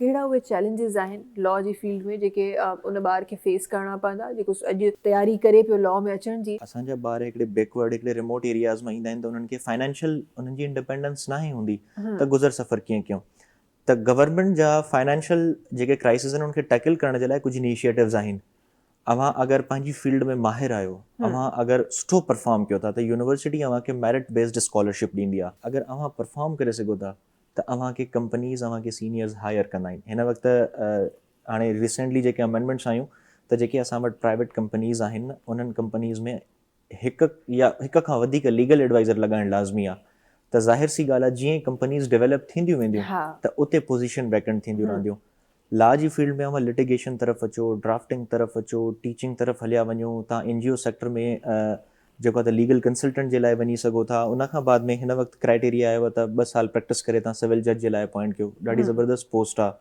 कहिड़ा उहे चैलेंजिस आहिनि लॉ जी फील्ड में जेके उन ॿार खे फेस करणा पवंदा जेको अॼु तयारी करे पियो लॉ में अचण जी? असांजा ॿार हिकिड़े बैकवर्ड हिकिड़े रिमोट एरियाज़ मां ईंदा आहिनि त उन्हनि खे फाइनेंशियल उन्हनि जी इंडिपेंडेंस नाहे हूंदी त गुज़र सफ़र कीअं कयूं। त गवर्नमेंट जा फाइनेंशियल जेके क्राइसिस आहिनि उनखे टैकल करण जे लाइ कुझु इनिशिएटिव्स आहिनि। अव्हां अगरि पंहिंजी फील्ड में माहिर आहियो, अव्हां अगरि सुठो परफॉर्म कयो था त यूनिवर्सिटी अव्हांखे मेरिट बेस्ड स्कॉलरशिप ॾींदी आहे। अगरि अव्हां परफॉर्म करे सघो था त अव्हांखे कंपनीज़ अव्हांखे सीनियर्स हायर कंदा आहिनि। हिन वक़्तु हाणे रिसेंटली जेके अमेंडमेंट्स आयूं त जेके असां वटि प्राइवेट कंपनीज़ आहिनि उन्हनि कंपनीज़ में हिक खां वधीक लीगल एडवाइज़र लॻाइणु लाज़मी आहे। त ज़ाहिर सी ॻाल्हि आहे जीअं कंपनीज़ डेवलप थींदियूं वेंदियूं हा त उते पोज़ीशन वैकेंट थींदियूं रहंदियूं। लॉ जी फील्ड में अव्हां लिटिगेशन तरफ़ अचो, ड्राफ्टिंग तरफ़ अचो, टीचिंग तरफ़ हलिया वञो, तव्हां NGO सेक्टर में जेको आहे त लीगल कंसल्टेंट जे लाइ वञी सघो था। उनखां बाद में हिन वक़्तु क्राइटेरिया आयो आहे त 2 साल प्रैक्टिस करे तव्हां सिविल जज जे लाइ अपॉइंट कयो। ॾाढी ज़बरदस्त पोस्ट आहे।